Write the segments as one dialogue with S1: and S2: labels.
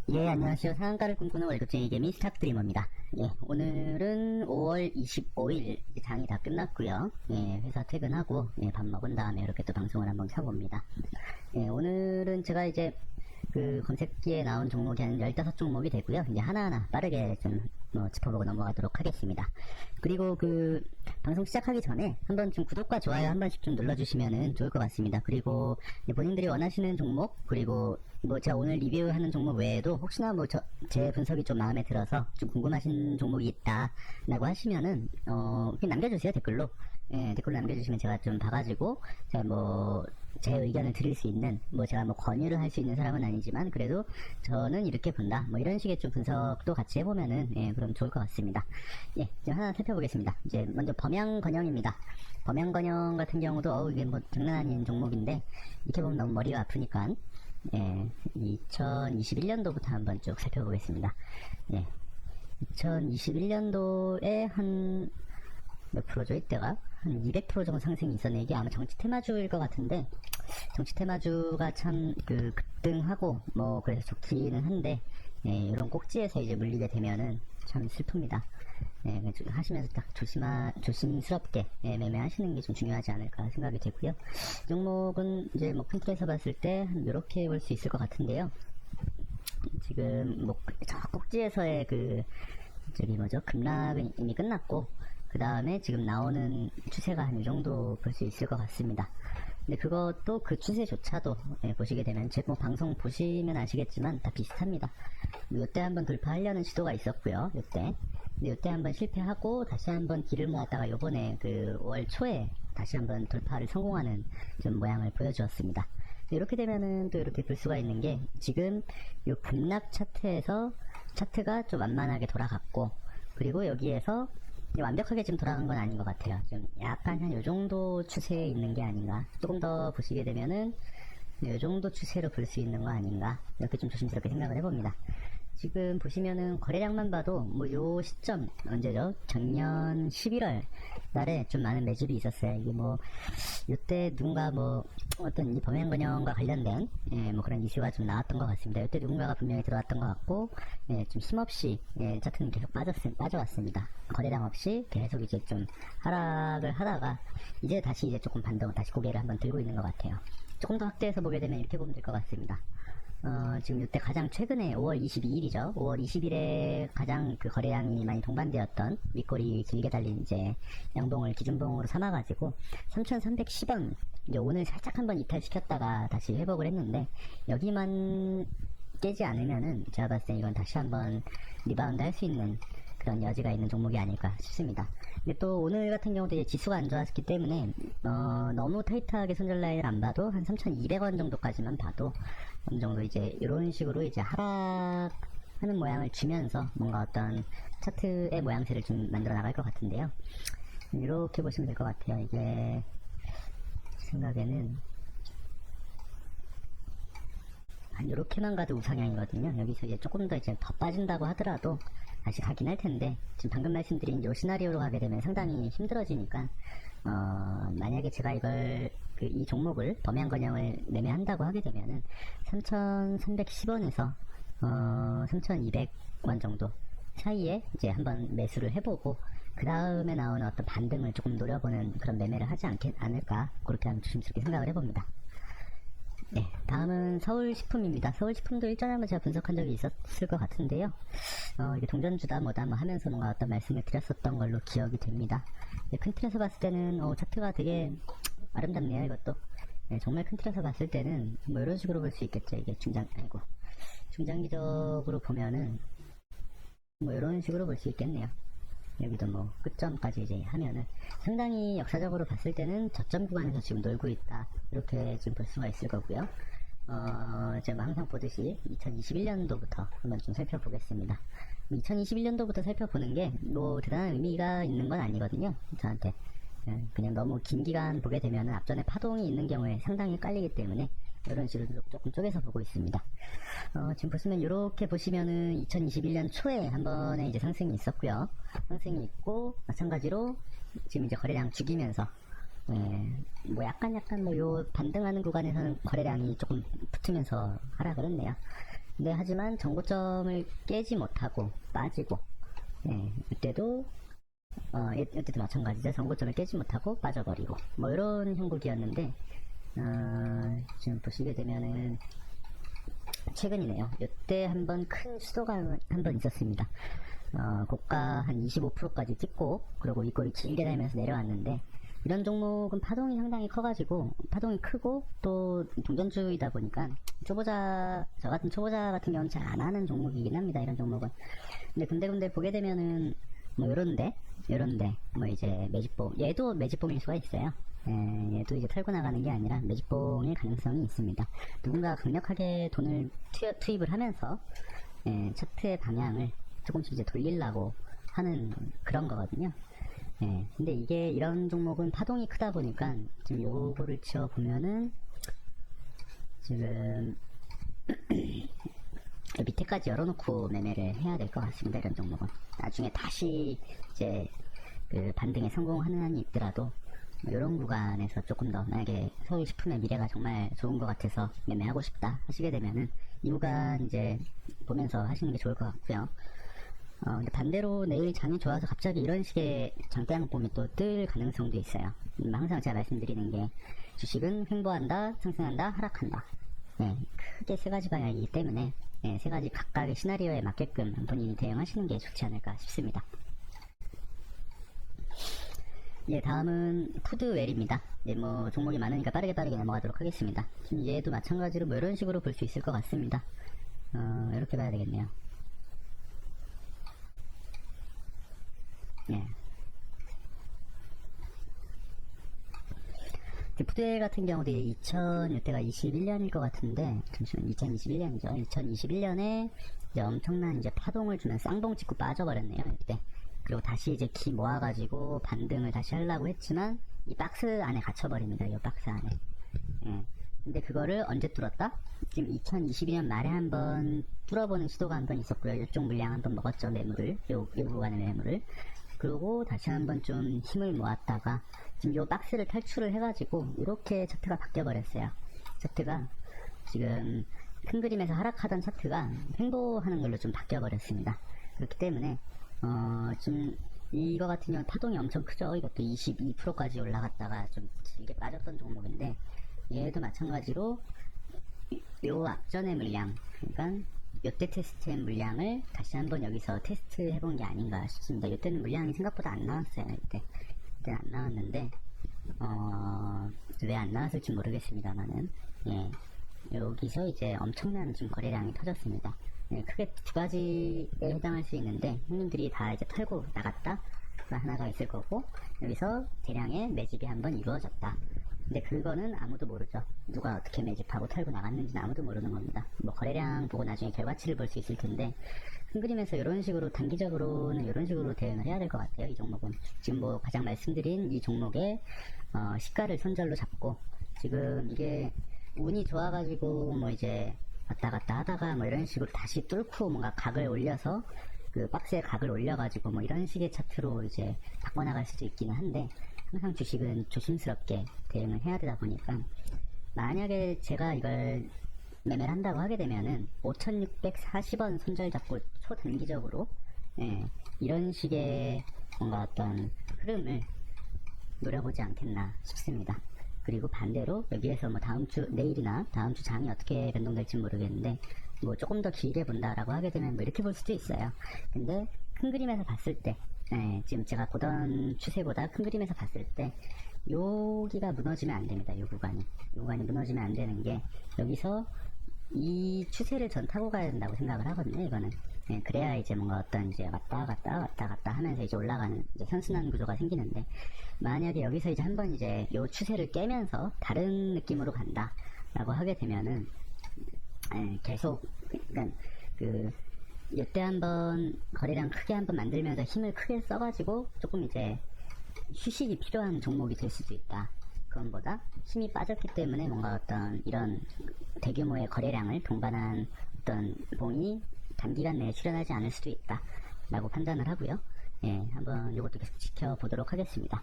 S1: 예, 안녕하세요. 상한가를 꿈꾸는 월급쟁이 개미 스탁드리머입니다. 예, 오늘은 5월 25일 장이 다 끝났고요. 예, 회사 퇴근하고 예, 밥 먹은 다음에 이렇게 또 방송을 한번 켜봅니다. 예, 오늘은 제가 이제 그 검색기에 나온 종목이 한 15종목이 되고요. 이제 하나하나 빠르게 좀 짚어보고 넘어가도록 하겠습니다. 그리고 그 방송 시작하기 전에 한번 좀 구독과 좋아요 한 번씩 좀 눌러주시면 좋을 것 같습니다. 그리고 본인들이 원하시는 종목, 그리고 뭐 제가 오늘 리뷰하는 종목 외에도 혹시나 뭐 제 분석이 좀 마음에 들어서 좀 궁금하신 종목이 있다라고 하시면은 그냥 남겨주세요, 댓글로. 예, 댓글로 남겨주시면 제가 좀 봐가지고 제가 뭐 제 의견을 드릴 수 있는, 뭐 제가 뭐 권유를 할 수 있는 사람은 아니지만 그래도 저는 이렇게 본다, 뭐 이런 식의 좀 분석도 같이 해보면은 예, 그럼 좋을 것 같습니다. 예, 이제 하나 살펴보겠습니다. 이제 먼저 범양건영입니다. 범양건영 같은 경우도 이게 뭐 장난 아닌 종목인데 이렇게 보면 너무 머리가 아프니까 예, 2021년도부터 한번 쭉 살펴보겠습니다. 예, 2021년도에 한 몇 프로죠? 이때가 한 200% 정도 상승이 있었네. 이게 아마 정치 테마주일 것 같은데, 정치 테마주가 참 그 급등하고 뭐 그래서 좋기는 한데, 예, 이런 꼭지에서 이제 물리게 되면은 참 슬픕니다. 예, 하시면서 딱 조심스럽게 예, 매매하시는 게 좀 중요하지 않을까 생각이 되고요. 이 종목은 이제 뭐 큰 틀에서 봤을 때 이렇게 볼 수 있을 것 같은데요. 지금 뭐 저 꼭지에서의 그 저기 뭐죠, 급락은 이미 끝났고, 그 다음에 지금 나오는 추세가 한 이 정도 볼 수 있을 것 같습니다. 근데 그것도 그 추세조차도 예, 보시게 되면 제 뭐 방송 보시면 아시겠지만 다 비슷합니다. 요때 한번 돌파하려는 시도가 있었고요. 요때. 근데 요때 한번 실패하고 다시 한번 길을 모았다가 요번에 그 5월 초에 다시 한번 돌파를 성공하는 좀 모양을 보여주었습니다. 이렇게 되면은 또 이렇게 볼 수가 있는 게, 지금 요 급락 차트에서 차트가 좀 완만하게 돌아갔고, 그리고 여기에서 완벽하게 지금 돌아간 건 아닌 것 같아요. 좀 약간 한 요 정도 추세에 있는 게 아닌가. 조금 더 보시게 되면은 요 정도 추세로 볼 수 있는 거 아닌가. 이렇게 좀 조심스럽게 생각을 해봅니다. 지금 보시면은 거래량만 봐도 뭐 요 시점 언제죠? 작년 11월 달에 좀 많은 매집이 있었어요. 이게 뭐 요때 누군가 뭐 어떤 이 범행건영과 관련된 예, 뭐 그런 이슈가 좀 나왔던 것 같습니다. 요때 누군가가 분명히 들어왔던 것 같고, 예, 좀 힘없이 예, 차트는 계속 빠져왔습니다. 거래량 없이 계속 이제 좀 하락을 하다가 이제 다시 이제 조금 반등을 다시 고개를 한번 들고 있는 것 같아요. 조금 더 확대해서 보게 되면 이렇게 보면 될 것 같습니다. 지금 이때 가장 최근에 5월 22일이죠. 5월 20일에 가장 그 거래량이 많이 동반되었던 윗꼬리 길게 달린 이제 양봉을 기준봉으로 삼아가지고 3,310원, 이제 오늘 살짝 한번 이탈시켰다가 다시 회복을 했는데, 여기만 깨지 않으면은 제가 봤을 때 이건 다시 한번 리바운드 할 수 있는 그런 여지가 있는 종목이 아닐까 싶습니다. 근데 또 오늘 같은 경우도 이제 지수가 안 좋았기 때문에 너무 타이트하게 손절 라인을 안 봐도 한 3,200원 정도까지만 봐도 어느 정도 이제 이런 식으로 이제 하락하는 모양을 주면서 뭔가 어떤 차트의 모양새를 좀 만들어 나갈 것 같은데요. 이렇게 보시면 될 것 같아요. 이게 생각에는 한 요렇게만 가도 우상향이거든요. 여기서 이제 조금 더 이제 더 빠진다고 하더라도 다시 가긴 할 텐데, 지금 방금 말씀드린 요 시나리오로 가게 되면 상당히 힘들어지니까, 만약에 제가 이 종목을, 범양건영을 매매한다고 하게 되면은 3,310원에서 3,200원 정도 사이에 이제 한번 매수를 해보고, 그 다음에 나오는 어떤 반등을 조금 노려보는 그런 매매를 하지 않을까, 그렇게 한번 조심스럽게 생각을 해봅니다. 네, 다음은 서울식품입니다. 서울식품도 일전에 한번 제가 분석한 적이 있었을 것 같은데요. 이게 동전주다 뭐다 뭐 하면서 뭔가 어떤 말씀을 드렸었던 걸로 기억이 됩니다. 네, 큰 틀에서 봤을 때는 차트가 되게 아름답네요, 이것도. 네, 정말 큰 틀에서 봤을 때는 뭐 이런 식으로 볼 수 있겠죠. 이게 중장기적으로 보면은 뭐 이런 식으로 볼 수 있겠네요. 여기도 뭐 끝점까지 이제 하면은 상당히 역사적으로 봤을 때는 저점 구간에서 지금 놀고 있다, 이렇게 지금 볼 수가 있을 거고요. 제가 항상 보듯이 2021년도부터 한번 좀 살펴보겠습니다. 2021년도부터 살펴보는 게 뭐 대단한 의미가 있는 건 아니거든요, 저한테. 그냥 너무 긴 기간 보게 되면 앞전에 파동이 있는 경우에 상당히 깔리기 때문에 이런 식으로 조금 쪼개서 보고 있습니다. 지금 보시면 이렇게 보시면은 2021년 초에 한 번에 이제 상승이 있었고요. 상승이 있고, 마찬가지로 지금 이제 거래량 죽이면서 뭐 약간 뭐 요 반등하는 구간에서는 거래량이 조금 붙으면서 하락을 했네요. 근데 하지만 정고점을 깨지 못하고 빠지고, 예, 이때도 이때도 마찬가지죠. 정고점을 깨지 못하고 빠져버리고 뭐 이런 형국이었는데, 지금 보시게 되면은 최근이네요. 이때 한번 큰 수도가 한 번 있었습니다. 고가 한 25%까지 찍고, 그리고 이 꼴이 길게 달면서 내려왔는데, 이런 종목은 파동이 상당히 커가지고, 파동이 크고, 또 동전주이다 보니까, 저 같은 초보자 같은 경우는 잘 안 하는 종목이긴 합니다. 이런 종목은. 근데 군데군데 보게 되면은, 뭐 요런데, 뭐 이제 매집봉, 얘도 매집봉일 수가 있어요. 예, 얘도 이제 털고 나가는 게 아니라 매집봉일 가능성이 있습니다. 누군가 강력하게 돈을 투입을 하면서, 예, 차트의 방향을 조금씩 이제 돌리려고 하는 그런 거거든요. 예, 근데 이게 이런 종목은 파동이 크다 보니까 지금 요거를 치워 보면은 지금 밑에까지 열어놓고 매매를 해야 될 것 같습니다. 이런 종목은 나중에 다시 이제 그 반등에 성공하는 한이 있더라도 이런 구간에서 조금 더, 만약에 서울식품의 미래가 정말 좋은 것 같아서 매매하고 싶다 하시게 되면은 이 구간 이제 보면서 하시는 게 좋을 것 같고요. 근데 반대로 내일 장이 좋아서 갑자기 이런 식의 장대양봉이 또 뜰 가능성도 있어요. 항상 제가 말씀드리는 게, 주식은 횡보한다, 상승한다, 하락한다. 네, 크게 세 가지 방향이기 때문에, 네, 세 가지 각각의 시나리오에 맞게끔 본인이 대응하시는 게 좋지 않을까 싶습니다. 예, 다음은 푸드웰입니다. 예, 뭐 종목이 많으니까 빠르게 넘어가도록 하겠습니다. 지금 얘도 마찬가지로 뭐 이런 식으로 볼 수 있을 것 같습니다. 이렇게 봐야 되겠네요. 예. 푸드웰 같은 경우도 이때가 21년일 것 같은데, 잠시만, 2021년이죠. 2021년에 이제 엄청난 이제 파동을 주면 쌍봉 찍고 빠져버렸네요, 이때. 그리고 다시 이제 기 모아가지고 반등을 다시 하려고 했지만, 이 박스 안에 gat혀버립니다, 이 박스 안에. 예. 근데 그거를 언제 뚫었다? 지금 2022년 말에 한번 뚫어보는 시도가 한번 있었고요. 일종 물량 한번 먹었죠, 매물을. 요 구간의 매물을. 그리고 다시 한번 좀 힘을 모았다가 지금 요 박스를 탈출을 해가지고 이렇게 차트가 바뀌어버렸어요. 차트가 지금 큰 그림에서 하락하던 차트가 횡보하는 걸로 좀 바뀌어버렸습니다. 그렇기 때문에 지금 이거 같은 경우는 파동이 엄청 크죠. 이것도 22%까지 올라갔다가 좀 길게 빠졌던 종목인데, 얘도 마찬가지로 요 앞전의 물량, 그러니까 요때 테스트한 물량을 다시 한번 여기서 테스트 해본 게 아닌가 싶습니다. 요때는 물량이 생각보다 안 나왔어요. 이때는 안 나왔는데, 왜 안 나왔을지 모르겠습니다만은, 예, 여기서 이제 엄청난 지금 거래량이 터졌습니다. 예, 크게 두 가지에 해당할 수 있는데, 형님들이 다 이제 털고 나갔다 가 하나가 있을 거고, 여기서 대량의 매집이 한번 이루어졌다. 근데 그거는 아무도 모르죠. 누가 어떻게 매집하고 털고 나갔는지는 아무도 모르는 겁니다. 뭐 거래량 보고 나중에 결과치를 볼 수 있을 텐데, 큰 그림에서 이런 식으로 단기적으로는 이런 식으로 대응을 해야 될 것 같아요. 이 종목은 지금 뭐 가장 말씀드린 이 종목의 시가를 손절로 잡고, 지금 이게 운이 좋아가지고 뭐 이제 왔다 갔다 하다가 뭐 이런 식으로 다시 뚫고 뭔가 각을 올려서 그 박스에 각을 올려가지고 뭐 이런 식의 차트로 이제 바꿔나갈 수도 있기는 한데, 항상 주식은 조심스럽게 대응을 해야 되다 보니까, 만약에 제가 이걸 매매를 한다고 하게 되면은 5,640원 손절 잡고 초단기적으로, 예, 이런 식의 뭔가 어떤 흐름을 노려보지 않겠나 싶습니다. 그리고 반대로 여기에서 뭐 내일이나 다음 주 장이 어떻게 변동될지 모르겠는데, 뭐 조금 더 길게 본다라고 하게 되면 뭐 이렇게 볼 수도 있어요. 근데 큰 그림에서 봤을 때, 예, 지금 제가 보던 추세보다 큰 그림에서 봤을 때 여기가 무너지면 안 됩니다. 요 구간이 무너지면 안 되는 게, 여기서 이 추세를 전 타고 가야 된다고 생각을 하거든요. 이거는, 예, 그래야 이제 뭔가 어떤 이제 왔다 갔다 하면서 이제 올라가는 이제 선순환 구조가 생기는데, 만약에 여기서 이제 한번 이제 요 추세를 깨면서 다른 느낌으로 간다라고 하게 되면은, 예, 계속, 그러니까 이때 한번 거래량 크게 한번 만들면서 힘을 크게 써가지고 조금 이제 휴식이 필요한 종목이 될 수도 있다. 그건보다 힘이 빠졌기 때문에 뭔가 어떤 이런 대규모의 거래량을 동반한 어떤 봉이 단기간 내에 출현하지 않을 수도 있다 라고 판단을 하고요. 예, 한번 이것도 계속 지켜보도록 하겠습니다.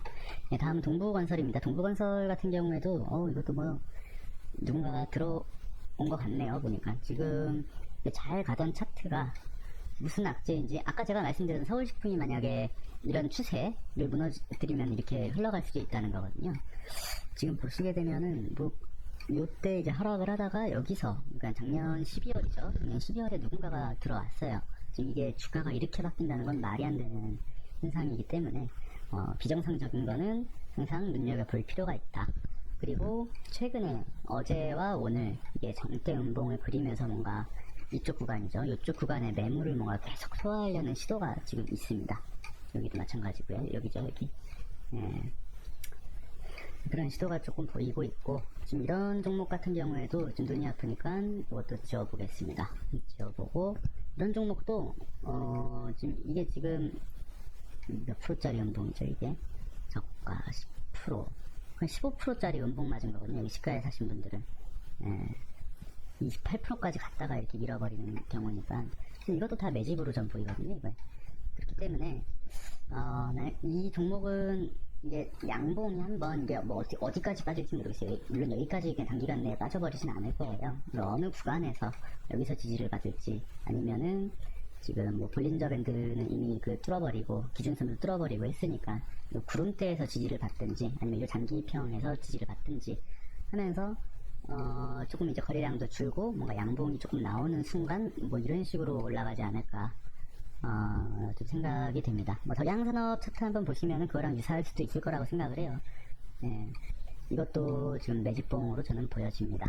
S1: 예, 다음은 동부건설입니다. 동부건설 같은 경우에도 이것도 뭐 누군가가 들어온 것 같네요. 보니까 지금 잘 가던 차트가 무슨 악재인지, 아까 제가 말씀드린 서울식품이 만약에 이런 추세를 무너뜨리면 이렇게 흘러갈 수도 있다는 거거든요. 지금 보시게 되면은 뭐 요때 이제 하락을 하다가 여기서, 그러니까 작년 12월이죠. 작년 12월에 누군가가 들어왔어요. 지금 이게 주가가 이렇게 바뀐다는 건 말이 안 되는 현상이기 때문에 비정상적인 거는 항상 눈여겨볼 필요가 있다. 그리고 최근에 어제와 오늘 이게 장대 음봉을 그리면서 뭔가 이쪽 구간이죠. 이쪽 구간에 매물을 뭔가 계속 소화하려는 시도가 지금 있습니다. 여기도 마찬가지고요. 여기죠, 여기. 예. 그런 시도가 조금 보이고 있고, 지금 이런 종목 같은 경우에도 좀 눈이 아프니까 이것도 지워보겠습니다. 지워보고, 이런 종목도 지금 이게 지금 몇 프로짜리 연봉이죠, 이게? 저가 10%, 한 15%짜리 연봉 맞은 거거든요. 여기 시가에 사신 분들은. 예. 28%까지 갔다가 이렇게 밀어버리는 경우니까 이것도 다 매집으로 전 보이거든요. 이거. 그렇기 때문에 이 종목은 이게 양봉이 한번 이게 뭐 어디까지 빠질지 모르겠어요. 물론 여기까지 그냥 단기간 내에 빠져버리진 않을 거예요. 어느 구간에서 여기서 지지를 받을지, 아니면은 지금 뭐 볼린저 밴드는 이미 그 뚫어버리고 기준선을 뚫어버리고 했으니까 이 구름대에서 지지를 받든지, 아니면 이 장기평에서 지지를 받든지 하면서 조금 이제 거래량도 줄고 뭔가 양봉이 조금 나오는 순간 뭐 이런 식으로 올라가지 않을까 좀 생각이 됩니다. 뭐 덕양산업 차트 한번 보시면은 그거랑 유사할 수도 있을 거라고 생각을 해요. 네. 이것도 지금 매집봉으로 저는 보여집니다.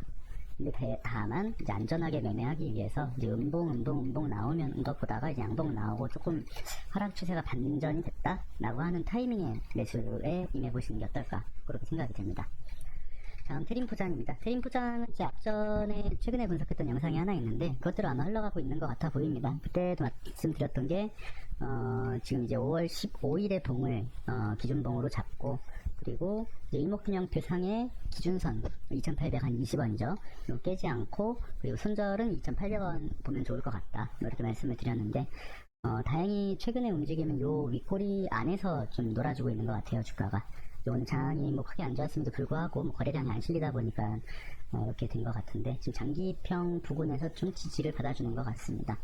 S1: 근데 다만 이제 안전하게 매매하기 위해서 이제 음봉 나오면 것보다가 이제 양봉 나오고 조금 하락 추세가 반전이 됐다라고 하는 타이밍에 매수에 임해보시는 게 어떨까, 그렇게 생각이 됩니다. 다음 테림포장입니다. 테림포장은 제 앞전에 최근에 분석했던 영상이 하나 있는데 그것대로 아마 흘러가고 있는 것 같아 보입니다. 그때도 말씀드렸던 게 지금 이제 5월 15일에 봉을 기준봉으로 잡고, 그리고 이제 일목균형표 상의 기준선 2,820원이죠. 이거 깨지 않고, 그리고 손절은 2,800원 보면 좋을 것 같다, 이렇게 말씀을 드렸는데 다행히 최근에 움직임은 요 윗꼬리 안에서 좀 놀아주고 있는 것 같아요. 주가가 오늘 장이 뭐 크게 안 좋았음에도 불구하고 뭐 거래량이 안 실리다 보니까 이렇게 된 것 같은데, 지금 장기평 부근에서 좀 지지를 받아주는 것 같습니다.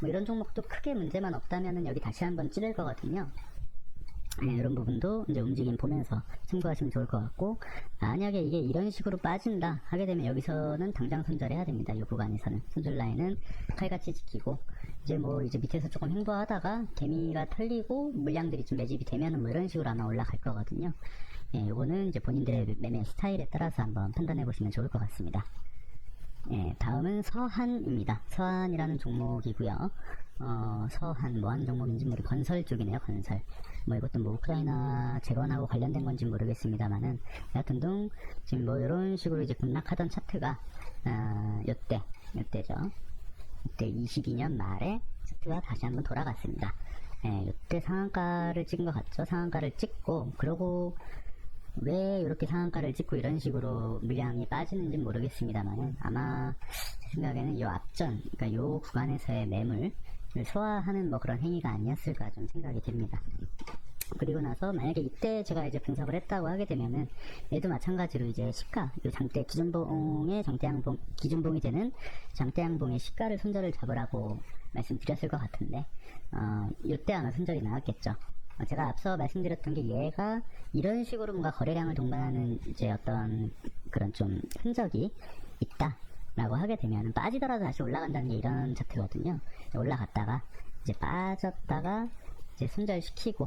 S1: 뭐 이런 종목도 크게 문제만 없다면은 여기 다시 한번 찌를 거거든요. 네, 이런 부분도 이제 움직임 보면서 참고하시면 좋을 것 같고, 만약에 이게 이런 식으로 빠진다 하게 되면 여기서는 당장 손절해야 됩니다. 이 구간에서는 손절 라인은 칼같이 지키고, 이제 뭐 이제 밑에서 조금 횡보하다가 개미가 털리고 물량들이 좀 매집이 되면은 뭐 이런 식으로 아마 올라갈 거거든요. 예, 요거는 이제 본인들의 매매 스타일에 따라서 한번 판단해 보시면 좋을 것 같습니다. 예, 다음은 서한입니다. 서한이라는 종목이고요. 서한 뭐 하는 종목인지 건설 쪽이네요. 건설. 뭐 이것도 뭐 우크라이나 재건하고 관련된 건지 모르겠습니다만은, 여하튼 지금 뭐 이런 식으로 이제 급락하던 차트가 요때죠. 이때 22년 말에 차트가 다시 한번 돌아갔습니다. 예, 이때 상한가를 찍은 것 같죠. 상한가를 찍고, 그러고 왜 이렇게 상한가를 찍고 이런 식으로 물량이 빠지는지 모르겠습니다만은, 아마 제 생각에는 요 앞전, 그러니까 요 구간에서의 매물을 소화하는 뭐 그런 행위가 아니었을까 좀 생각이 됩니다. 그리고 나서 만약에 이때 제가 이제 분석을 했다고 하게 되면은 얘도 마찬가지로 이제 시가, 요 장대 기준봉의 장대양봉, 기준봉이 되는 장대양봉의 시가를 손절을 잡으라고 말씀드렸을 것 같은데, 이때 아마 손절이 나왔겠죠. 제가 앞서 말씀드렸던 게 얘가 이런 식으로 뭔가 거래량을 동반하는 이제 어떤 그런 좀 흔적이 있다라고 하게 되면 빠지더라도 다시 올라간다는 게 이런 차트거든요. 올라갔다가 이제 빠졌다가 이제 손절시키고,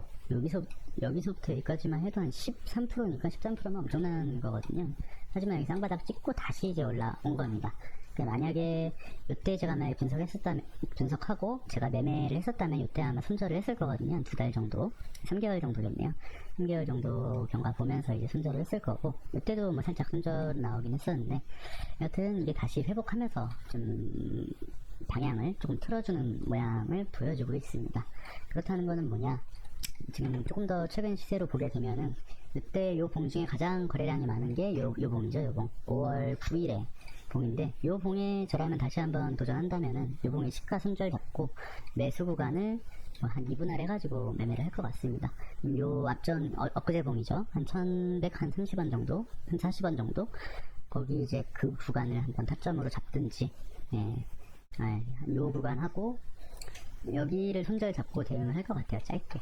S1: 여기서부터 여기까지만 해도 한 13%니까 13%면 엄청난 거거든요. 하지만 여기 쌍바닥 찍고 다시 이제 올라온 겁니다. 그러니까 만약에 이때 제가 만약에 분석하고 제가 매매를 했었다면 이때 아마 손절을 했을 거거든요. 한 2달 정도, 3개월 정도겠네요. 3개월 정도 경과 보면서 이제 손절을 했을 거고, 이때도 뭐 살짝 손절 나오긴 했었는데, 여튼 이게 다시 회복하면서 좀 방향을 조금 틀어주는 모양을 보여주고 있습니다. 그렇다는 거는 뭐냐, 지금 조금 더 최근 시세로 보게 되면은 이때 요 봉 중에 가장 거래량이 많은 게 요 봉이죠. 요 봉 5월 9일에 봉인데, 요 봉에 저라면 다시 한번 도전한다면은 요 봉에 시가 손절 잡고 매수 구간을 한 2분할 해가지고 매매를 할 것 같습니다. 요 앞전 엊그제 봉이죠. 한 1130원 정도, 한 40원 정도, 거기 이제 그 구간을 한번 타점으로 잡든지, 예, 요 구간 하고 여기를 손절 잡고 대응을 할 것 같아요. 짧게.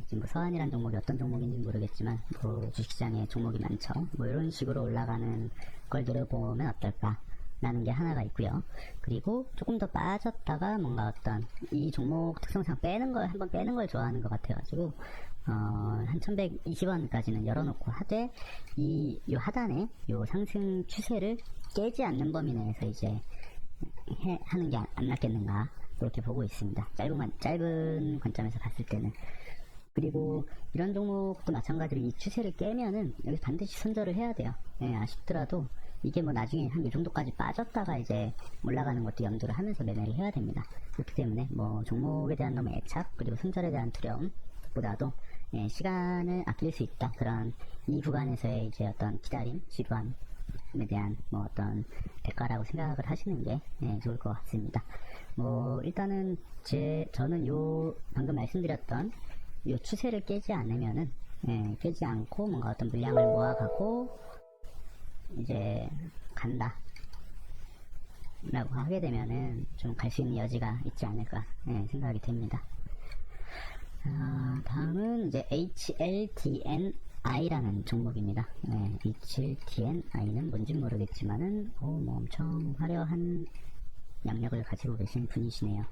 S1: 지금 뭐 서한이란 종목이 어떤 종목인지 모르겠지만 뭐 주식시장에 종목이 많죠. 뭐 이런 식으로 올라가는 걸 노려보면 어떨까 라는 게 하나가 있고요. 그리고 조금 더 빠졌다가 뭔가 어떤 이 종목 특성상 한번 빼는 걸 좋아하는 것 같아가지고 한 1120원까지는 열어놓고 하되 요 하단에 요 상승 추세를 깨지 않는 범위 내에서 이제 하는 게 안 낫겠는가 그렇게 보고 있습니다. 짧은 관점에서 봤을 때는. 그리고 이런 종목도 마찬가지로 이 추세를 깨면은 여기 반드시 손절을 해야 돼요. 아쉽더라도 이게 뭐 나중에 한 이 정도까지 빠졌다가 이제 올라가는 것도 염두를 하면서 매매를 해야 됩니다. 그렇기 때문에 뭐 종목에 대한 너무 애착 그리고 손절에 대한 두려움보다도 시간을 아낄 수 있다. 그런 이 구간에서의 이제 어떤 기다림, 지루함에 대한 뭐 어떤 대가라고 생각을 하시는 게 좋을 것 같습니다. 뭐 일단은 저는 요 방금 말씀드렸던 요 추세를 깨지 않으면은 깨지 않고 뭔가 어떤 물량을 모아가고 이제 간다 라고 하게 되면은 좀 갈 수 있는 여지가 있지 않을까 생각이 됩니다. 다음은 이제 HLTNI라는 종목입니다. HLTNI는 뭔지 모르겠지만은 뭐 엄청 화려한 양력을 가지고 계신 분이시네요.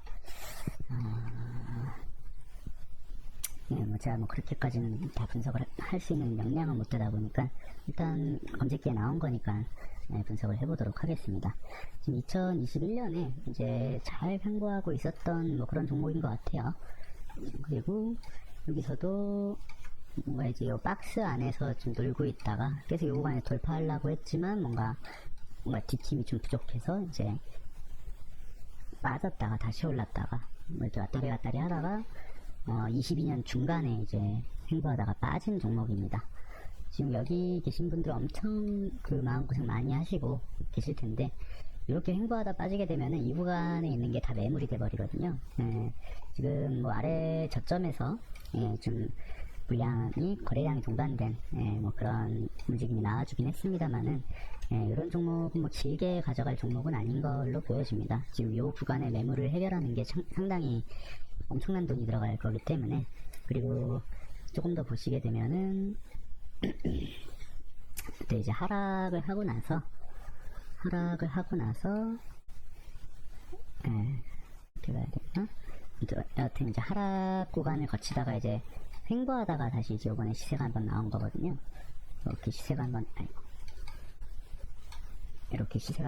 S1: 뭐 제가 뭐 그렇게까지는 다 분석을 할 수 있는 역량은 못 되다 보니까 일단 검색기에 나온 거니까 분석을 해보도록 하겠습니다. 지금 2021년에 이제 잘 횡보하고 있었던 뭐 그런 종목인 것 같아요. 그리고 여기서도 뭔가 이제 이 박스 안에서 좀 놀고 있다가 계속 이 구간에 돌파하려고 했지만 뭔가 뒷힘이 좀 부족해서 이제 빠졌다가 다시 올랐다가 뭐 이렇게 왔다리 하다가 22년 중간에 이제 횡보하다가 빠진 종목입니다. 지금 여기 계신 분들 엄청 그 마음고생 많이 하시고 계실 텐데 이렇게 횡보하다 빠지게 되면은 이 구간에 있는 게 다 매물이 돼버리거든요. 지금 뭐 아래 저점에서 좀 거래량이 동반된 뭐 그런 움직임이 나와주긴 했습니다만은 이런 종목은 뭐 길게 가져갈 종목은 아닌 걸로 보여집니다. 지금 이 구간의 매물을 해결하는 게 상당히 엄청난 돈이 들어갈 거기 때문에. 그리고 조금 더 보시게 되면은 그때 이제 하락을 하고 나서 어떻게 봐야 되나? 여하튼 이제 하락 구간을 거치다가 이제 횡보하다가 다시 이제 이번에 시세가 한번 나온 거거든요. 이렇게 시세가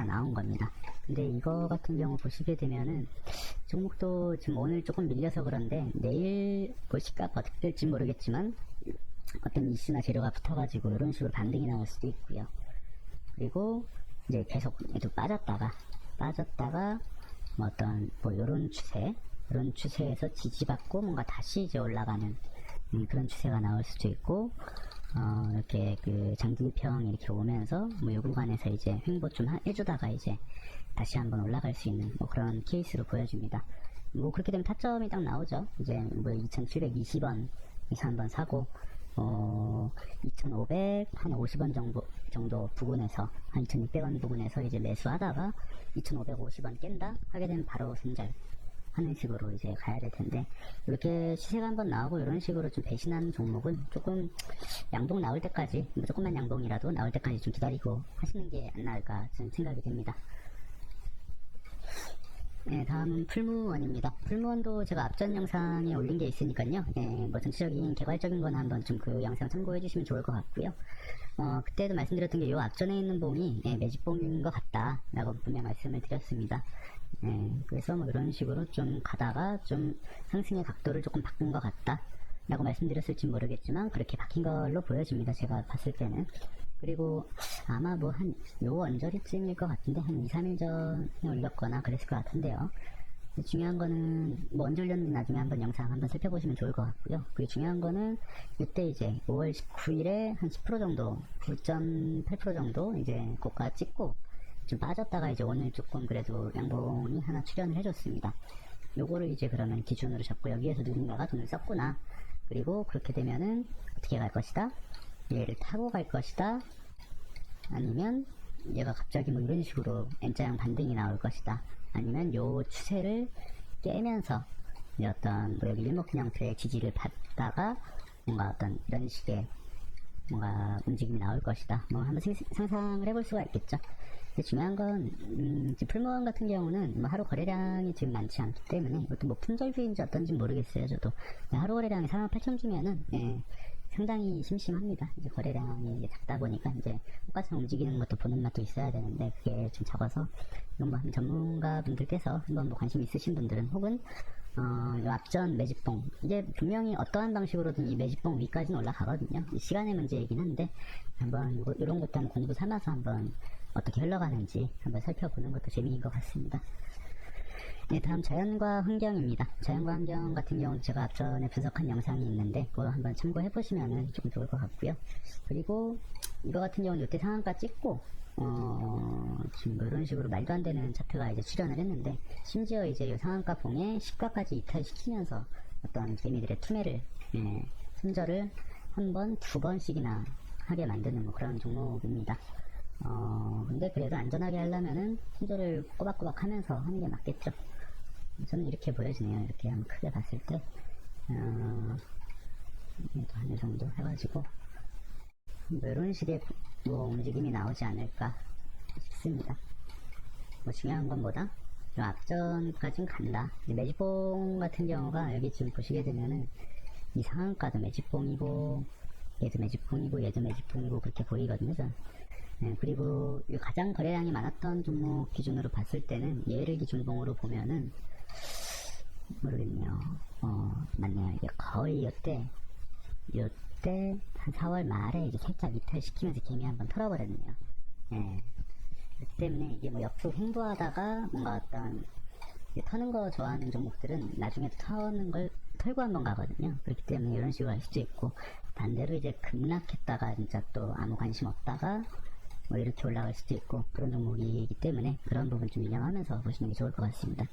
S1: 나온 겁니다. 근데 이거 같은 경우 보시게 되면은 종목도 지금 오늘 조금 밀려서 그런데 내일 보시가가 어떻게 될지 모르겠지만 어떤 이슈나 재료가 붙어가지고 이런 식으로 반등이 나올 수도 있고요. 그리고 이제 계속 빠졌다가 뭐 어떤 뭐 이런 추세에서 지지받고 뭔가 다시 이제 올라가는 그런 추세가 나올 수도 있고, 이렇게 그 장기평이 이렇게 오면서 뭐 요 구간에서 이제 횡보 좀 해주다가 이제 다시 한번 올라갈 수 있는 뭐 그런 케이스로 보여집니다. 뭐 그렇게 되면 타점이 딱 나오죠. 이제 뭐 2720원에서 한번 사고 2500, 한 50원 정도 부근에서, 한 2600원 부근에서 이제 매수하다가 2550원 깬다? 하게 되면 바로 손절 하는 식으로 이제 가야 될 텐데, 이렇게 시세가 한번 나오고 이런 식으로 좀 배신하는 종목은 조금 양봉 나올 때까지, 뭐 조금만 양봉이라도 나올 때까지 좀 기다리고 하시는 게 안 나을까 저는 생각이 됩니다. 다음은 풀무원입니다. 풀무원도 제가 앞전 영상에 올린 게 있으니까요. 뭐 전체적인 개괄적인 건 한번 좀 그 영상 참고해 주시면 좋을 것 같고요. 그때도 말씀드렸던 게 요 앞전에 있는 봉이 매집봉인 것 같다 라고 분명 말씀을 드렸습니다. 그래서 뭐 이런 식으로 좀 가다가 좀 상승의 각도를 조금 바꾼 것 같다 라고 말씀드렸을지 모르겠지만 그렇게 바뀐 걸로 보여집니다. 제가 봤을 때는. 그리고 아마 뭐 요 언저리쯤일 것 같은데 한 2, 3일 전에 올렸거나 그랬을 것 같은데요. 중요한 거는 뭐 언제 올렸는지 나중에 한번 영상 한번 살펴보시면 좋을 것 같고요. 그리고 중요한 거는 이때 이제 5월 19일에 한 10% 정도, 9.8% 정도 이제 고가 찍고 좀 빠졌다가 이제 오늘 조금 그래도 양봉이 하나 출현을 해줬습니다. 요거를 이제 그러면 기준으로 잡고 여기에서 누군가가 돈을 썼구나. 그리고 그렇게 되면은 어떻게 갈 것이다? 얘를 타고 갈 것이다. 아니면 얘가 갑자기 뭐 이런 식으로 N자형 반등이 나올 것이다. 아니면 요 추세를 깨면서 어떤 뭐 여기 일목균형틀의 지지를 받다가 뭔가 어떤 이런 식의 뭔가 움직임이 나올 것이다. 뭐 한번 상상을 해볼 수가 있겠죠. 근데 중요한 건 풀무원 같은 경우는 뭐 하루 거래량이 지금 많지 않기 때문에 이것도 뭐 품절주의인지 어떤지 모르겠어요. 저도 하루 거래량이 48,000주면은 상당히 심심합니다. 이제 거래량이 이제 작다 보니까 이제 똑같이 움직이는 것도 보는 맛도 있어야 되는데 그게 좀 적어서 이건 뭐 전문가분들께서 한번 뭐 관심 있으신 분들은 혹은 요 앞전 매집봉 이게 분명히 어떠한 방식으로든 이 매집봉 위까지는 올라가거든요. 시간의 문제이긴 한데 한번 이런 것도 한번 공부 삼아서 한번 어떻게 흘러가는지 한번 살펴보는 것도 재미인 것 같습니다. 네, 다음 자연과 환경입니다. 자연과 환경 같은 경우는 제가 앞전에 분석한 영상이 있는데 그거 한번 참고해 보시면 조금 좋을 것 같고요. 그리고 이거 같은 경우는 이때 상한가 찍고 지금 뭐 이런 식으로 말도 안 되는 차트가 이제 출현을 했는데 심지어 이제 이 상한가 봉에 시가까지 이탈시키면서 어떤 개미들의 투매를 손절을 한 번, 두 번씩이나 하게 만드는 뭐 그런 종목입니다. 근데 그래도 안전하게 하려면은 손절을 꼬박꼬박 하면서 하는 게 맞겠죠. 저는 이렇게 보여지네요. 이렇게 한번 크게 봤을 때, 한 이 정도 해가지고, 뭐 이런 식의 뭐 움직임이 나오지 않을까 싶습니다. 뭐 중요한 건 뭐다? 좀 앞전까진 간다. 매집봉 같은 경우가 여기 지금 보시게 되면은 이 상한가도 매집봉이고, 얘도 매집봉이고, 얘도 매집봉이고, 그렇게 보이거든요, 전. 그리고 가장 거래량이 많았던 종목 기준으로 봤을 때는 얘를 기준봉으로 보면은 모르겠네요. 맞네요. 이게 거의 요때 한 4월 말에 이제 살짝 이탈시키면서 개미 한번 털어버렸네요. 그렇기 때문에 이게 뭐 옆으로 횡보하다가 뭔가 어떤 터는 거 좋아하는 종목들은 나중에 터는 걸 털고 한번 가거든요. 그렇기 때문에 이런 식으로 할 수도 있고 반대로 이제 급락했다가 진짜 또 아무 관심 없다가 뭐 이렇게 올라갈 수도 있고 그런 종목이기 때문에 그런 부분 좀 유념하면서 보시는 게 좋을 것 같습니다.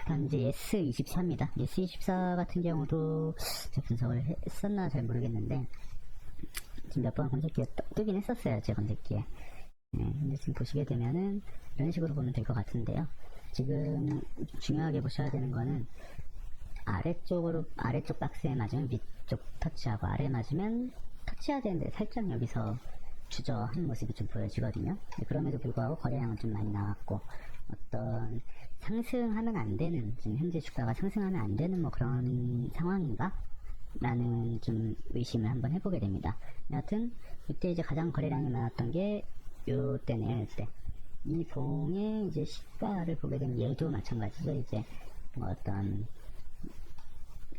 S1: 다음 이제 S24입니다. S24 같은 경우도 제가 분석을 했었나 잘 모르겠는데 지금 몇 번 검색기에 뜨긴 했었어요. 제 검색기에. 근데 지금 보시게 되면은 이런 식으로 보면 될 것 같은데요. 지금 중요하게 보셔야 되는 거는 아래쪽 박스에 맞으면 위쪽 터치하고 아래 맞으면 터치해야 되는데 살짝 여기서 주저한 모습이 좀 보여지거든요. 그럼에도 불구하고 거래량은 좀 많이 나왔고 어떤 상승하면 안 되는 지금 현재 주가가 상승하면 안 되는 뭐 그런 상황인가? 라는 좀 의심을 한번 해보게 됩니다. 여하튼 이때 이제 가장 거래량이 많았던 게 요때네요. 요때 이 봉의 이제 시가를 보게 되면 얘도 마찬가지죠. 이제 뭐 어떤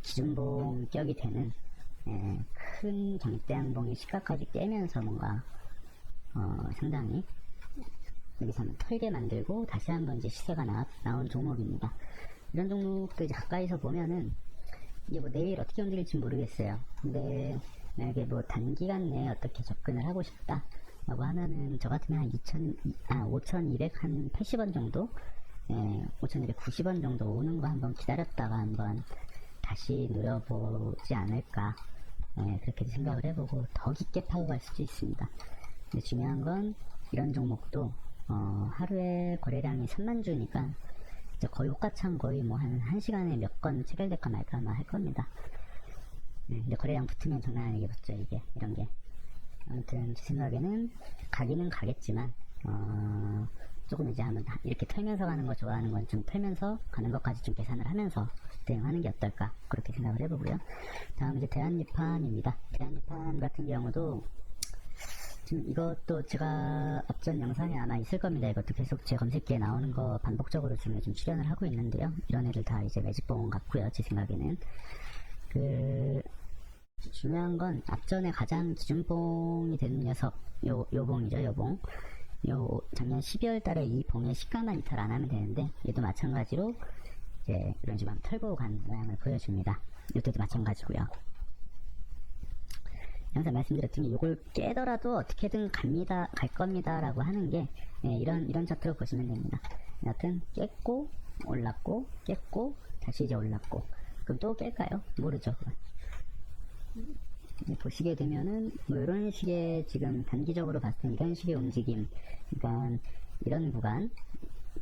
S1: 기준봉 격이 되는 큰 장대양봉의 시가까지 깨면서 뭔가 상당히 여기서 한번 털게 만들고 다시 한번 이제 시세가 나온 종목입니다. 이런 종목도 이제 가까이서 보면은 이게 뭐 내일 어떻게 움직일지 모르겠어요. 근데 만약에 뭐 단기간 내에 어떻게 접근을 하고 싶다 라고 하면은 저 같으면 한 5,280원 정도 5,290원 정도 오는 거 한번 기다렸다가 한번 다시 노려보지 않을까 그렇게 생각을 해보고 더 깊게 파고 갈 수도 있습니다. 근데 중요한 건 이런 종목도 하루에 거래량이 3만 주니까 이제 거의 호가창 거의 뭐 한 1시간에 몇 건 체결될까 말까 아마 할 겁니다. 근데 거래량 붙으면 장난 아니게 붙죠 이게 이런 게. 아무튼 제 생각에는 가기는 가겠지만 조금 이제 한번 이렇게 털면서 가는 거 좋아하는 건 좀 털면서 가는 것까지 좀 계산을 하면서 대응하는 게 어떨까 그렇게 생각을 해보고요. 다음 이제 대한유판입니다. 대한유판 같은 경우도 지금 이것도 제가 앞전 영상에 아마 있을 겁니다. 이것도 계속 제 검색기에 나오는 거 반복적으로 지금 요즘 출연을 하고 있는데요. 이런 애들 다 이제 매집봉 같고요. 제 생각에는 중요한 건 앞전에 가장 기준봉이 되는 녀석 요 봉이죠. 요 작년 12월 달에 이 봉의 시가만 이탈 안 하면 되는데 얘도 마찬가지로 이제 이런 식으로 털고 간 모양을 보여줍니다. 이때도 마찬가지고요. 항상 말씀드렸지만 이걸 깨더라도 어떻게든 갈 겁니다 라고 하는 게 이런 차트로 보시면 됩니다. 여하튼 깼고 올랐고 깼고 다시 이제 올랐고 그럼 또 깰까요? 모르죠. 보시게 되면은 뭐 이런 식의 지금 단기적으로 봤을 때 이런 식의 움직임 그러니까 이런 구간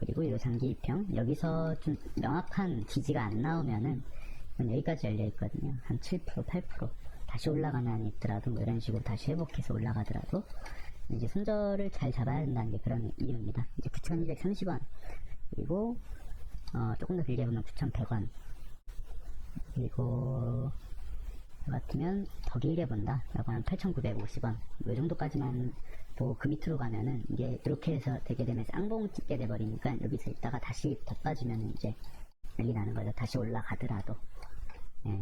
S1: 그리고 이 장기 입형 여기서 좀 명확한 지지가 안 나오면은 여기까지 열려 있거든요. 한 7%, 8% 다시 올라가는 한이 있더라도 뭐 이런 식으로 다시 회복해서 올라가더라도 이제 손절을 잘 잡아야 된다는 게 그런 이유입니다. 이제 9,230원 그리고 조금 더 길게 보면 9,100원 그리고 저 같으면 더 길게 본다 라고 하면 8,950원 이 정도까지만 보고 그 밑으로 가면은 이게 이렇게 해서 되게 되면 쌍봉 찍게 돼버리니까 여기서 있다가 다시 더 빠지면 이제 난리 나는 거죠. 다시 올라가더라도. 예,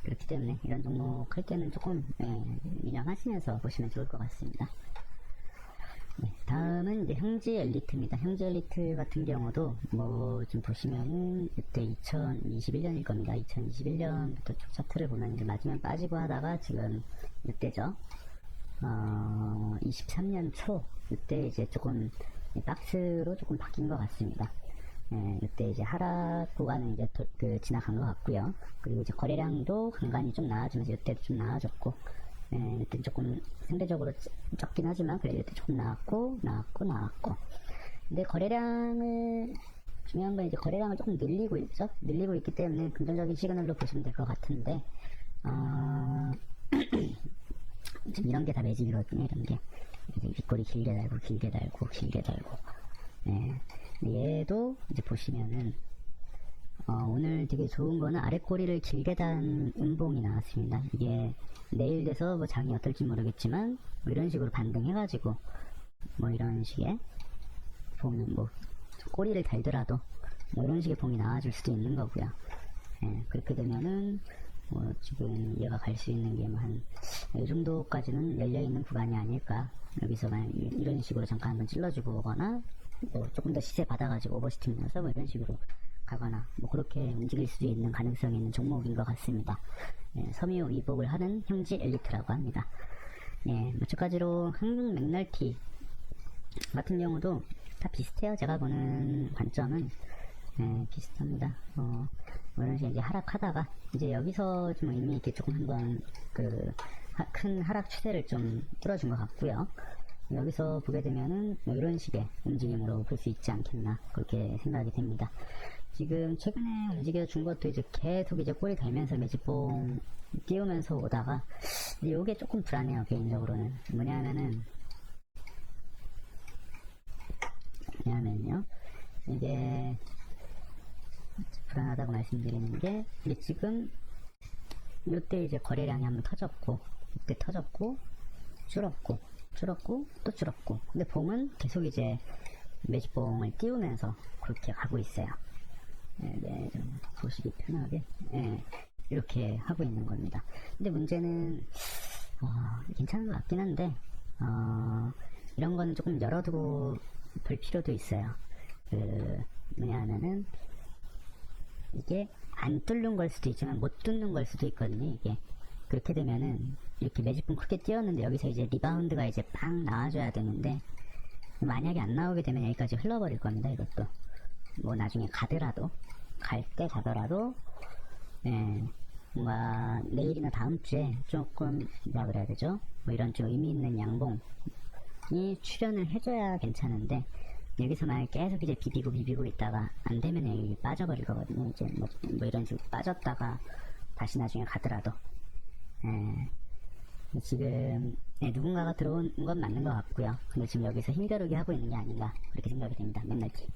S1: 그렇기 때문에 이런 종목 할 때는 조금 민감하시면서 보시면 좋을 것 같습니다. 네, 다음은 이제 형지 엘리트입니다. 형지 엘리트 같은 경우도 뭐 좀 보시면은 이때 2021년일 겁니다. 2021년부터 쭉 차트를 보면 이제 마지막 빠지고 하다가 지금 이때죠. 23년 초 이때 이제 조금 박스로 조금 바뀐 것 같습니다. 예, 이때 이제 하락 구간은 이제 지나간 것 같고요. 그리고 이제 거래량도 간간히 좀 나아지면서 이때도 좀 나아졌고, 이때 조금 상대적으로 적긴 하지만 그래도 이때 조금 나왔고. 근데 거래량을 중요한 건 이제 거래량을 조금 늘리고 있죠. 늘리고 있기 때문에 긍정적인 시그널로 보시면 될 것 같은데, 지금 이런 게 다 매집이거든요. 이런 게 윗꼬리 길게 달고. 네. 얘도 이제 보시면은 오늘 되게 좋은 거는 아랫꼬리를 길게 단 음봉이 나왔습니다. 이게 내일 돼서 뭐 장이 어떨지 모르겠지만 뭐 이런 식으로 반등해가지고 뭐 이런 식의 보면 뭐 꼬리를 달더라도 뭐 이런 식의 봉이 나와줄 수도 있는 거고요. 예, 그렇게 되면은 뭐 지금 얘가 갈 수 있는 게 뭐 한 이 정도까지는 열려있는 구간이 아닐까. 여기서만 이런 식으로 잠깐 한번 찔러주고 오거나 뭐 조금 더 시세 받아가지고 오버시팅 넣어서 뭐 이런 식으로 가거나 뭐 그렇게 움직일 수도 있는 가능성이 있는 종목인 것 같습니다. 예, 섬유 위복을 하는 형지 엘리트라고 합니다. 예, 마찬가지로 한국 맥널티 같은 경우도 다 비슷해요. 제가 보는 관점은 비슷합니다. 뭐 이런 식으로 이제 하락하다가 이제 여기서 좀 의미 있게 조금 한번 큰 하락 추세를 좀 뚫어준 것 같고요. 여기서 보게 되면은 뭐 이런 식의 움직임으로 볼 수 있지 않겠나 그렇게 생각이 됩니다. 지금 최근에 움직여준 것도 이제 계속 이제 꼬리 달면서 매집봉 띄우면서 오다가 이게 조금 불안해요. 개인적으로는 뭐냐면요 이게 불안하다고 말씀드리는 게 이게 지금 이때 이제 거래량이 한번 터졌고 이때 터졌고 줄었고 또 줄었고 근데 봉은 계속 이제 매집봉을 띄우면서 그렇게 가고 있어요. 네, 좀 보시기 편하게 이렇게 하고 있는 겁니다. 근데 문제는 괜찮은 것 같긴 한데 이런 거는 조금 열어두고 볼 필요도 있어요. 뭐냐면은 이게 안 뚫는 걸 수도 있지만 못 뚫는 걸 수도 있거든요. 이게 그렇게 되면은 이렇게 매집봉 크게 띄웠는데 여기서 이제 리바운드가 이제 팡 나와줘야 되는데 만약에 안 나오게 되면 여기까지 흘러버릴 겁니다. 이것도 뭐 나중에 가더라도 갈 때 가더라도 뭔가 내일이나 다음 주에 조금 뭐라 그래야 되죠? 뭐 이런 좀 의미 있는 양봉이 출현을 해줘야 괜찮은데 여기서 만약 계속 이제 비비고 있다가 안 되면 여기 빠져버릴 거거든요. 이제 뭐 이런 식으로 빠졌다가 다시 나중에 가더라도 지금 누군가가 들어온 건 맞는 것 같고요. 근데 지금 여기서 힘겨루기 하고 있는 게 아닌가 그렇게 생각이 됩니다. 맥날티.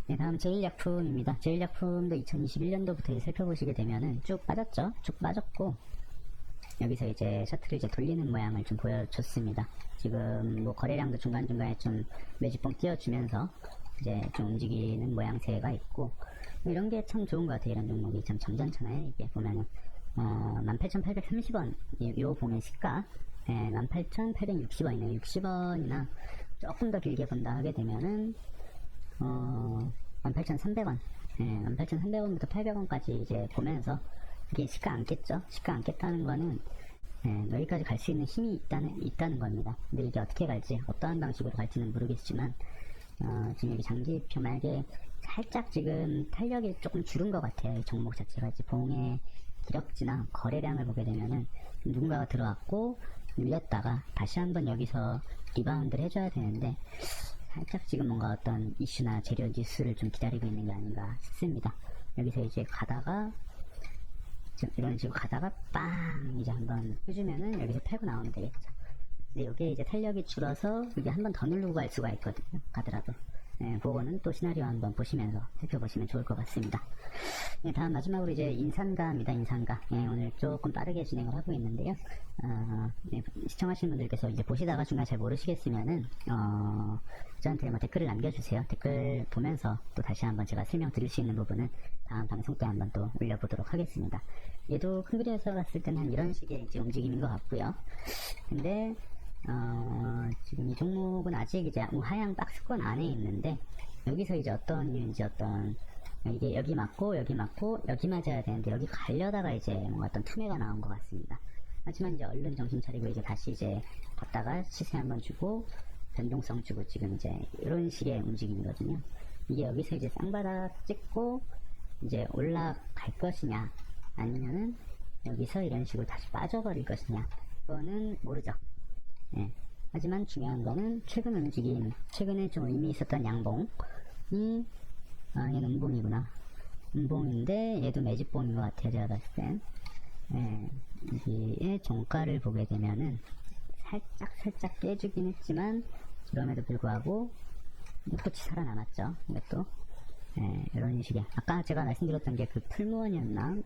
S1: 네, 다음 제일약품입니다. 제일약품도 2021년도부터 살펴보시게 되면은 쭉 빠졌죠. 쭉 빠졌고 여기서 이제 차트를 이제 돌리는 모양을 좀 보여줬습니다. 지금 뭐 거래량도 중간중간에 좀 매집봉 띄워주면서 이제 좀 움직이는 모양새가 있고 뭐 이런 게 참 좋은 것 같아요. 이런 종목이 참 점잖잖아요. 이게 보면은 18,830원 요 봉의 시가 18,860원이네요. 60원이나 조금 더 길게 본다 하게 되면은 18,300원 18,300원부터 800원까지 이제 보면서 이게 시가 안 깼죠. 시가 안 깼다는 거는 여기까지 갈 수 있는 힘이 있다는 겁니다. 근데 이게 어떻게 갈지 어떠한 방식으로 갈지는 모르겠지만 지금 여기 장기표 말게 살짝 지금 탄력이 조금 줄은 것 같아요. 이 종목 자체가 이제 봉의 기력지나 거래량을 보게 되면은 누군가가 들어왔고 밀렸다가 다시 한번 여기서 리바운드를 해줘야 되는데 살짝 지금 뭔가 어떤 이슈나 재료 뉴스를 좀 기다리고 있는 게 아닌가 싶습니다. 여기서 이제 가다가 이런 식으로 가다가 빵 이제 한번 해주면은 여기서 팔고 나오면 되겠죠. 근데 이게 이제 탄력이 줄어서 이게 한 번 더 누르고 갈 수가 있거든요. 가더라도. 그거는 또 시나리오 한번 보시면서 살펴보시면 좋을 것 같습니다. 다음 마지막으로 이제 인상가입니다. 인상가. 오늘 조금 빠르게 진행을 하고 있는데요. 시청하시는 분들께서 이제 보시다가 중간에 잘 모르시겠으면은 저한테 뭐 댓글을 남겨주세요. 댓글 보면서 또 다시 한번 제가 설명드릴 수 있는 부분은 다음 방송 때 한번 또 올려보도록 하겠습니다. 얘도 큰 그림에서 봤을 때는 한 이런 식의 이제 움직임인 것 같고요. 근데 지금 이 종목은 아직 이제 하향 박스권 안에 있는데 여기서 이제 어떤 이유인지 이게 여기 맞고 여기 맞아야 되는데 여기 가려다가 이제 뭔가 어떤 투매가 나온 것 같습니다. 하지만 이제 얼른 정신 차리고 이제 다시 이제 걷다가 시세 한번 주고 변동성 주고 지금 이제 이런 식의 움직임이거든요. 이게 여기서 이제 쌍바닥 찍고 이제 올라갈 것이냐 아니면은 여기서 이런 식으로 다시 빠져버릴 것이냐 그거는 모르죠. 하지만 중요한 거는 최근 움직임, 최근에 좀 의미 있었던 양봉이, 얘는 음봉이구나. 음봉인데, 얘도 매집봉인 것 같아요, 제가 봤을 땐. 여기에 종가를 보게 되면은, 살짝 깨주긴 했지만, 그럼에도 불구하고, 똑같이 살아남았죠, 이것도. 이런 식의. 아까 제가 말씀드렸던 게 그 풀무원이었나?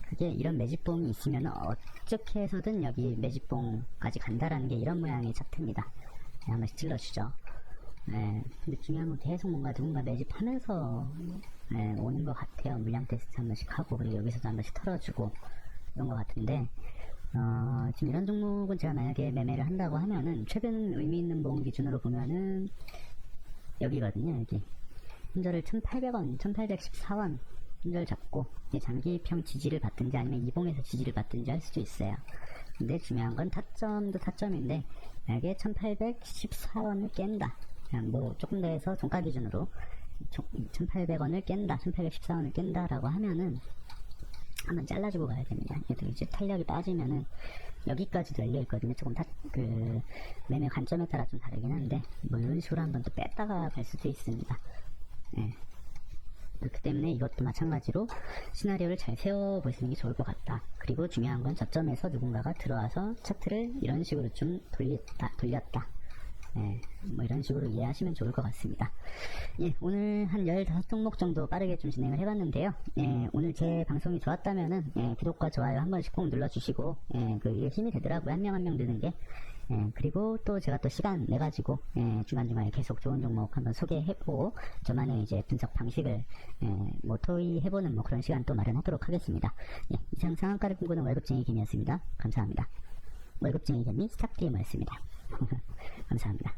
S1: 그게 이런 매집봉이 있으면 어떻게 해서든 여기 매집봉까지 간다라는 게 이런 모양의 차트입니다. 한 번씩 찔러주죠. 근데 중요한 건 계속 뭔가 누군가 매집하면서 오는 것 같아요. 물량 테스트 한 번씩 하고 그리고 여기서도 한 번씩 털어주고 이런 것 같은데 지금 이런 종목은 제가 만약에 매매를 한다고 하면은 최근 의미 있는 봉 기준으로 보면은 여기거든요. 여기 현저를 1800원, 1814원 손절 잡고 장기평 지지를 받든지 아니면 이봉에서 지지를 받든지 할 수도 있어요. 근데 중요한 건 타점도 타점인데 만약에 1814원을 깬다. 뭐 조금 더 해서 종가 기준으로 1800원을 깬다, 1814원을 깬다라고 하면은 한번 잘라주고 가야 됩니다. 얘도 이제 탄력이 빠지면은 여기까지도 열려있거든요. 조금 매매 관점에 따라 좀 다르긴 한데 뭐 이런 식으로 한번 또 뺐다가 갈 수도 있습니다. 그렇기 때문에 이것도 마찬가지로 시나리오를 잘 세워보시는 게 좋을 것 같다. 그리고 중요한 건 저점에서 누군가가 들어와서 차트를 이런 식으로 좀 돌렸다. 뭐 이런 식으로 이해하시면 좋을 것 같습니다. 오늘 한 15종목 정도 빠르게 좀 진행을 해봤는데요. 오늘 제 방송이 좋았다면은 구독과 좋아요 한 번씩 꼭 눌러주시고 그게 힘이 되더라고요. 한 명 한 명 드는 게. 그리고 또 제가 또 시간 내가지고 중간중간에 계속 좋은 종목 한번 소개해보고 저만의 이제 분석 방식을 뭐 토의해보는 뭐 그런 시간 또 마련하도록 하겠습니다. 이상 상한가를 꿈꾸는 월급쟁이 김이었습니다. 감사합니다. 월급쟁이 김이 스탁DM이었습니다. 감사합니다.